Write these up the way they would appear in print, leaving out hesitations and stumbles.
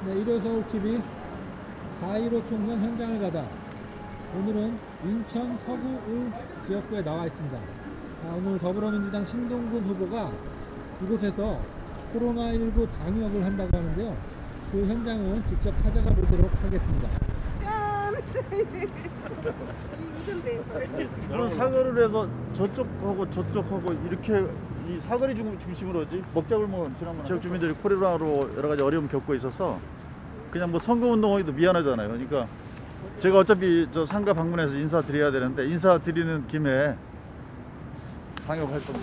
네, 일요서울TV 4.15 총선 현장을 가다 오늘은 인천 서구 지역구에 나와 있습니다. 오늘 더불어민주당 신동근 후보가 이곳에서 코로나19 방역을 한다고 하는데요. 그 현장을 직접 찾아가 보도록 하겠습니다. 짠! 그런 사거리를 해서 저쪽하고 저쪽하고 이렇게 이 사거리 중심으로 먹자골목 지역 주민들이 코로나로 여러 가지 어려움 겪고 있어서 그냥 뭐 선거운동하기도 미안하잖아요. 그러니까 제가 어차피 저 상가 방문해서 인사드려야 되는데 인사드리는 김에 방역 활동.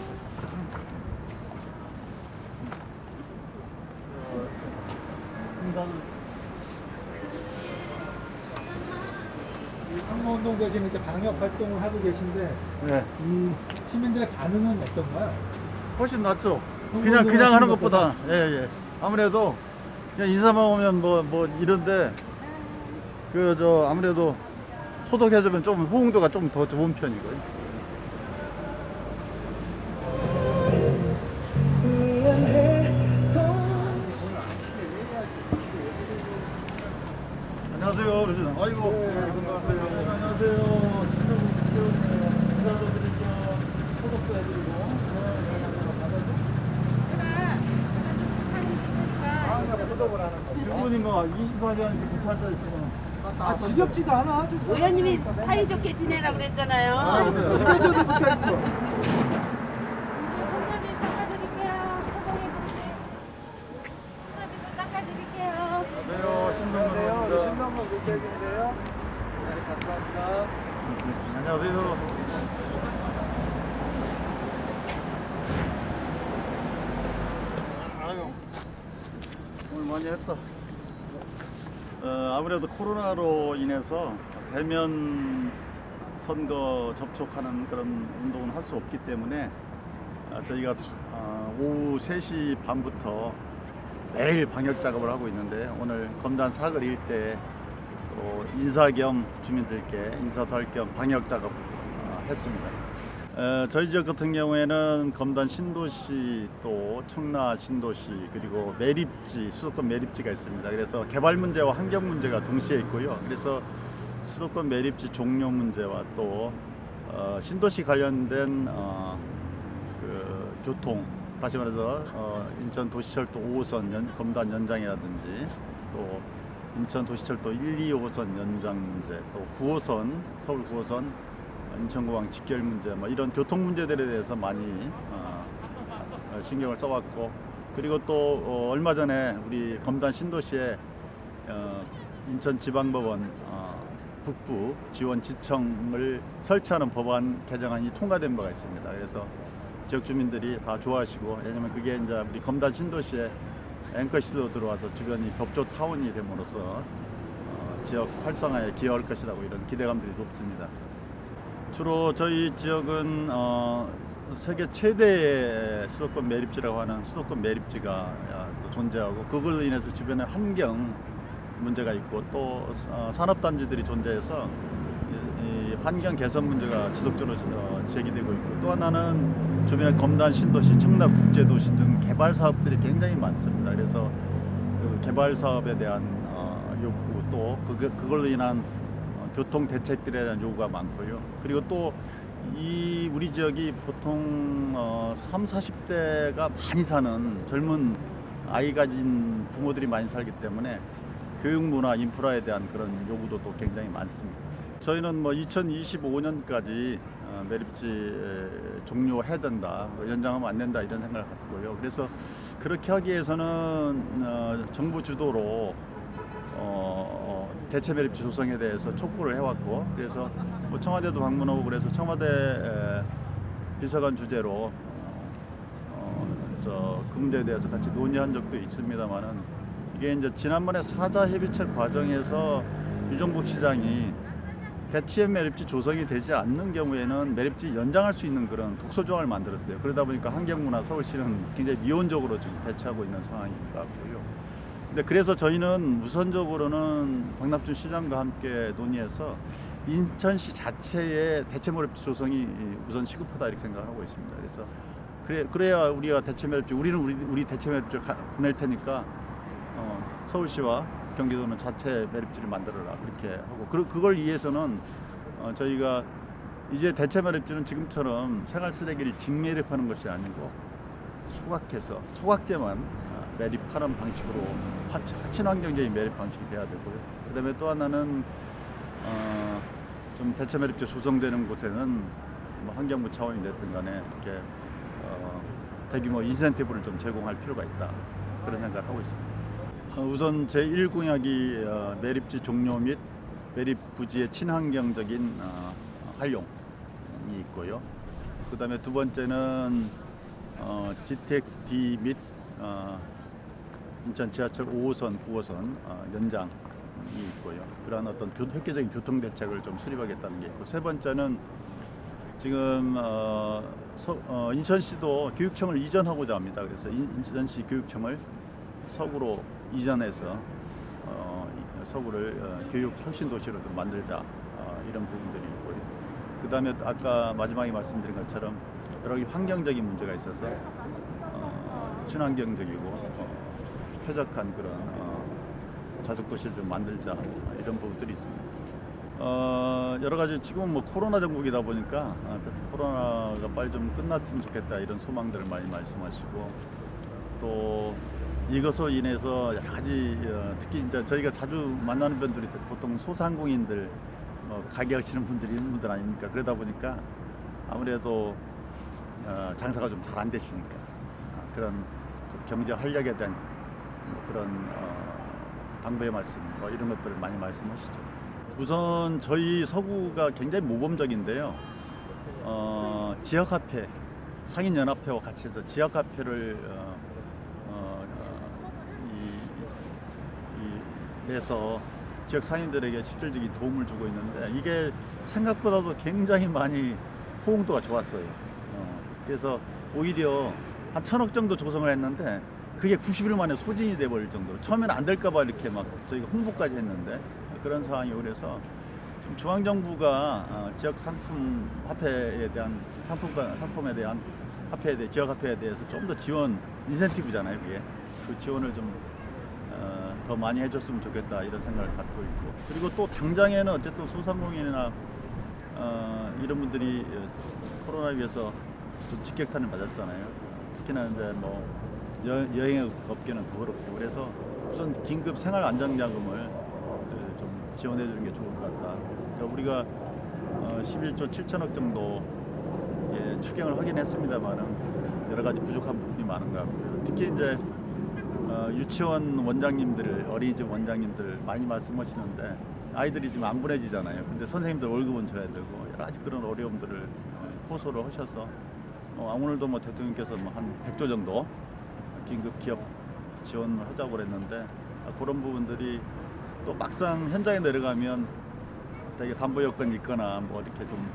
선거운동 대신 이렇게 방역 활동을 하고 계신데 네. 이 시민들의 반응은 어떤가요? 훨씬 낫죠. 그냥 하는 것보다. 예. 아무래도 그냥 인사만 오면 뭐 이런데 아무래도 소독해주면 좀 호응도가 좀 더 좋은 편이고요. 안녕하세요. 그러시나? 아이고. 안녕하세요. 인사도 드리고 소독도 해드리고. 소독을 하는 거. 주부님과 24시간 이렇게 붙어 앉아 있으면 지겹지도 않아. 의원님이 사이좋게 지내라 그랬잖아요. 알았어요. 집에서도 붙어 있고. 안녕하세요. 신동근 국회의원인데요. 네, 감사합니다. 안녕하세요. 아유, 오늘 많이 했다. 아무래도 코로나로 인해서 대면 선거 접촉하는 그런 운동은 할 수 없기 때문에 저희가 오후 3시 반부터 매일 방역 작업을 하고 있는데 오늘 검단 사거리 일대에 또 인사 겸 주민들께 인사도 할 겸 방역 작업 했습니다. 저희 지역 같은 경우에는 검단 신도시 또 청라 신도시 그리고 매립지 수도권 매립지가 있습니다. 그래서 개발 문제와 환경 문제가 동시에 있고요. 그래서 수도권 매립지 종료 문제와 또 신도시 관련된 그 교통 다시 말해서 인천 도시철도 5호선 검단 연장이라든지 또 인천 도시철도 1, 2호선 연장 문제 또 9호선 서울 9호선 인천공항 직결 문제 뭐 이런 교통 문제들에 대해서 많이 신경을 써왔고 그리고 또 얼마 전에 우리 검단 신도시에 인천지방법원 북부 지원 지청을 설치하는 법안 개정안이 통과된 바가 있습니다. 그래서 지역 주민들이 다 좋아하시고 왜냐면 그게 이제 우리 검단 신도시에 앵커시로 들어와서 주변이 법조 타운이 됨으로써 지역 활성화에 기여할 것이라고 이런 기대감들이 높습니다. 주로 저희 지역은 세계 최대의 수도권 매립지라고 하는 수도권 매립지가 또 존재하고 그걸로 인해서 주변에 환경 문제가 있고 또 산업단지들이 존재해서 이 환경 개선 문제가 지속적으로 제기되고 있고 또 하나는 주변에 검단 신도시, 청라 국제도시 등 개발 사업들이 굉장히 많습니다. 그래서 그 개발 사업에 대한 요구 또 그걸로 인한 교통 대책들에 대한 요구가 많고요. 그리고 또 이 우리 지역이 보통 30, 40대가 많이 사는 젊은 아이 가진 부모들이 많이 살기 때문에 교육 문화 인프라에 대한 그런 요구도 또 굉장히 많습니다. 저희는 뭐 2025년까지 매립지 종료해야 된다, 연장하면 안 된다 이런 생각을 가지고요. 그래서 그렇게 하기 위해서는 정부 주도로 대체 매립지 조성에 대해서 촉구를 해왔고 그래서 뭐 청와대도 방문하고 그래서 청와대 비서관 주재로 그 문제에 대해서 같이 논의한 적도 있습니다만은 이게 이제 지난번에 사자 협의체 과정에서 유정복 시장이 대체 매립지 조성이 되지 않는 경우에는 매립지 연장할 수 있는 그런 독소 조항을 만들었어요. 그러다 보니까 환경부나 서울시는 굉장히 미온적으로 지금 대처하고 있는 상황인 것 같고요. 근데 그래서 저희는 우선적으로는 박낙준 시장과 함께 논의해서 인천시 자체의 대체 매립지 조성이 우선 시급하다 이렇게 생각하고 있습니다. 그래서 그래야 우리가 대체 매립지 우리는 우리 대체 매립지 보낼 테니까 서울시와 경기도는 자체 매립지를 만들어라 그렇게 하고 그걸 위해서는 저희가 이제 대체 매립지는 지금처럼 생활 쓰레기를 직매립하는 것이 아니고 소각해서 소각제만 매립하는 방식으로 친환경적인 매립 방식이 돼야 되고요. 그다음에 또 하나는 좀 대체 매립지 조성되는 곳에는 뭐 환경부 차원이 됐든 간에 이렇게 대규모 인센티브를 좀 제공할 필요가 있다 그런 생각을 하고 있습니다. 우선 제1공약이 매립지 종료 및 매립 부지의 친환경적인 활용이 있고요. 그 다음에 두 번째는 GTX-D 및 인천 지하철 5호선, 9호선 연장이 있고요. 그러한 어떤 획기적인 교통 대책을 좀 수립하겠다는 게 있고, 세 번째는 지금 인천시도 교육청을 이전하고자 합니다. 그래서 인천시 교육청을 서구로 이전해서 서구를 교육 혁신 도시로 좀 만들자 이런 부분들이 있고요. 그 다음에 아까 마지막에 말씀드린 것처럼 여러 가지 환경적인 문제가 있어서 친환경적이고 쾌적한 그런 자족 도시를 좀 만들자 이런 부분들이 있습니다. 여러 가지 지금은 뭐 코로나 정국이다 보니까 코로나가 빨리 좀 끝났으면 좋겠다 이런 소망들을 많이 말씀하시고, 또 이것으로 인해서 여러 가지 특히 이제 저희가 자주 만나는 분들이 보통 소상공인들 가게 하시는 분들이 있는 분들 아닙니까? 그러다 보니까 아무래도 장사가 좀 잘 안 되시니까 그런 경제 활력에 대한 그런 당부의 말씀 이런 것들을 많이 말씀하시죠. 우선 저희 서구가 굉장히 모범적인데요. 지역화폐, 상인연합회와 같이 해서 지역화폐를 내서 지역 상인들에게 실질적인 도움을 주고 있는데, 이게 생각보다도 굉장히 많이 호응도가 좋았어요. 그래서 오히려 한 1,000억 정도 조성을 했는데 그게 90일 만에 소진이 돼버릴 정도로, 처음에는 안 될까봐 이렇게 막 저희가 홍보까지 했는데 그런 상황이 오래서 좀 중앙정부가 지역 상품 화폐에 대한 상품에 대한 화폐에 대해 지역 화폐에 대해서 좀 더 지원, 인센티브잖아요. 그게 그 지원을 좀 더 많이 해줬으면 좋겠다 이런 생각을 갖고 있고, 그리고 또 당장에는 어쨌든 소상공인이나 이런 분들이 코로나에 의해서 좀 직격탄을 맞았잖아요. 특히나 이제 뭐 여행업계는 더 그렇고, 그래서 우선 긴급 생활 안정자금을 좀 지원해 주는 게 좋을 것 같다. 우리가 11조 7천억 정도 추경을 하긴 했습니다만은 여러 가지 부족한 부분이 많은 것 같고요. 특히 이제 유치원 원장님들, 어린이집 원장님들 많이 말씀하시는데 아이들이 지금 안 보내지잖아요. 근데 선생님들 월급은 줘야 되고 여러 가지 그런 어려움들을 호소를 하셔서 오늘도 뭐 대통령께서 뭐 한 100조 정도 긴급 기업 지원을 하자고 그랬는데 그런 부분들이 또 막상 현장에 내려가면 되게 담보 여건이 있거나 뭐 이렇게 좀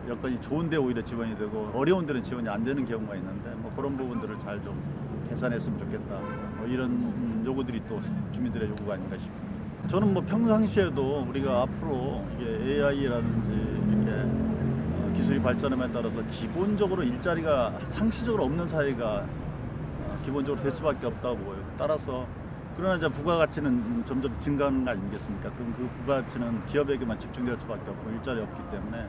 여건이 좋은데 오히려 지원이 되고 어려운 데는 지원이 안 되는 경우가 있는데 그런 부분들을 잘 좀 개선했으면 좋겠다. 이런 요구들이 또 주민들의 요구가 아닌가 싶습니다. 저는 뭐 평상시에도 우리가 앞으로 이게 AI라든지 이렇게 기술이 발전함에 따라서 기본적으로 일자리가 상시적으로 없는 사회가 기본적으로 될 수밖에 없다고 보여요. 따라서 그러나 이제 부가가치는 점점 증가하는 거 아니겠습니까? 그럼 그 부가가치는 기업에게만 집중될 수밖에 없고 일자리 없기 때문에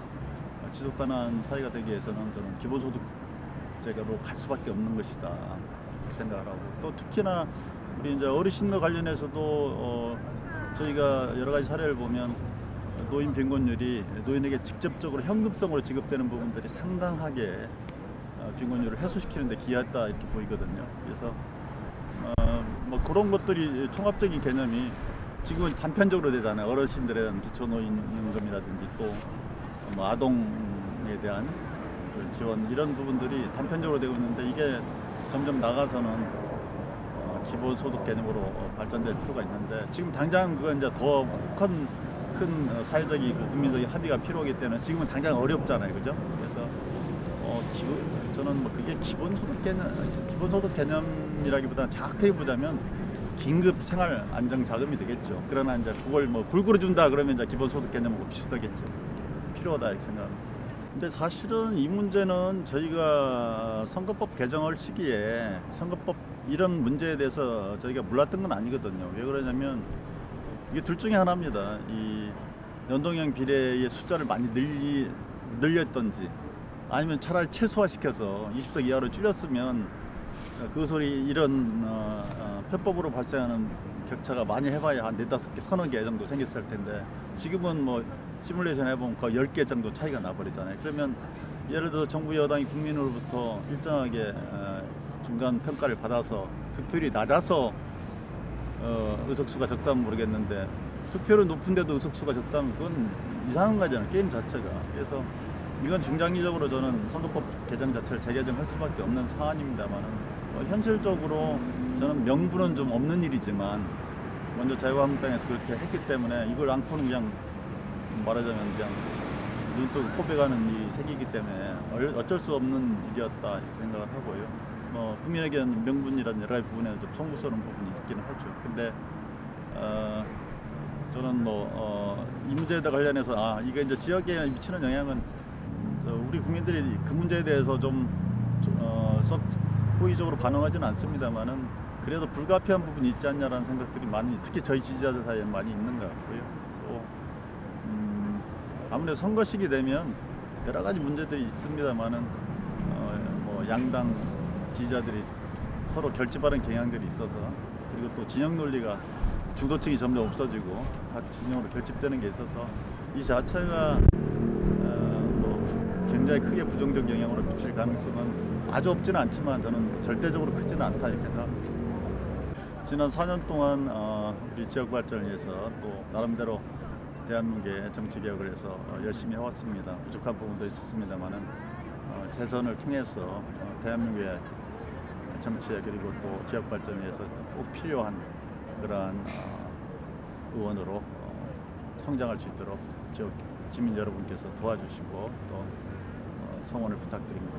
지속가능한 사회가 되기 위해서는 저는 기본소득제로 갈 수밖에 없는 것이다 생각을 하고, 또 특히나 우리 이제 어르신과 관련해서도 저희가 여러 가지 사례를 보면 노인 빈곤율이 노인에게 직접적으로 현금성으로 지급되는 부분들이 상당하게 빈곤율을 해소시키는 데 기여했다 이렇게 보이거든요. 그래서 뭐 그런 것들이 통합적인 개념이 지금은 단편적으로 되잖아요. 어르신들에 대한 기초노인임금이라든지 또 뭐 아동에 대한 그 지원 이런 부분들이 단편적으로 되고 있는데, 이게 점점 나가서는 기본소득 개념으로 발전될 필요가 있는데, 지금 당장 그건 이제 더 큰 사회적이고 국민적인 합의가 필요하기 때문에 지금은 당장 어렵잖아요, 그죠? 그래서 저는 뭐 그게 기본소득 개념이라기보다는 정확하게 보자면 긴급 생활 안정 자금이 되겠죠. 그러나 이제 그걸 뭐 골고루 준다 그러면 이제 기본소득 개념하고 비슷하겠죠. 필요하다 이렇게 생각합니다. 근데 사실은 이 문제는 저희가 선거법 개정할 시기에 선거법 이런 문제에 대해서 저희가 몰랐던 건 아니거든요. 왜 그러냐면 이게 둘 중에 하나입니다. 이 연동형 비례의 숫자를 많이 늘렸던지 아니면 차라리 최소화시켜서 20석 이하로 줄였으면 그 소리 이런 편법으로 발생하는 격차가 많이 해봐야 한 4-5개, 서너 개 정도 생겼을 텐데 지금은 뭐 시뮬레이션 해보면 거의 10개 정도 차이가 나버리잖아요. 그러면 예를 들어 정부 여당이 국민으로부터 일정하게 중간 평가를 받아서 득표율이 낮아서 의석수가 적다면 모르겠는데 투표율은 높은데도 의석수가 적다면 그건 이상한 거잖아요. 게임 자체가. 그래서 이건 중장기적으로 저는 선거법 개정 자체를 재개정할 수밖에 없는 사안입니다만 현실적으로 저는 명분은 좀 없는 일이지만 먼저 자유한국당에서 그렇게 했기 때문에 이걸 안고는 그냥 말하자면 그냥 눈뜨고 코베가는 일이 생기기 때문에 어쩔 수 없는 일이었다 이렇게 생각을 하고요. 국민에게는 명분이라는 여러 가지 부분에 좀 송구스러운 부분이 있기는 하죠. 근데 저는 이 문제에 관련해서 이게 이제 지역에 미치는 영향은 우리 국민들이 그 문제에 대해서 좀 호의적으로 반응하지는 않습니다만은 그래도 불가피한 부분이 있지 않냐라는 생각들이 많이 특히 저희 지지자들 사이에 많이 있는 것 같고요. 또 아무래도 선거 시기 되면 여러 가지 문제들이 있습니다만은 뭐 양당 지지자들이 서로 결집하는 경향들이 있어서 그리고 또 진영 논리가 중도층이 점점 없어지고 각 진영으로 결집되는 게 있어서 이 자체가 굉장히 크게 부정적 영향으로 미칠 가능성은 아주 없지는 않지만 저는 절대적으로 크지는 않다 이렇게 생각합니다. 지난 4년 동안 우리 지역 발전을 위해서 또 나름대로 대한민국의 정치 개혁을 해서 열심히 해왔습니다. 부족한 부분도 있었습니다만은 재선을 통해서 대한민국의 정치에 그리고 또 지역 발전을 위해서 꼭 필요한 그러한 의원으로 성장할 수 있도록 지역 시민 여러분께서 도와주시고 또 성원을 부탁드립니다.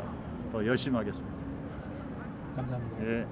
더 열심히 하겠습니다. 감사합니다. 예.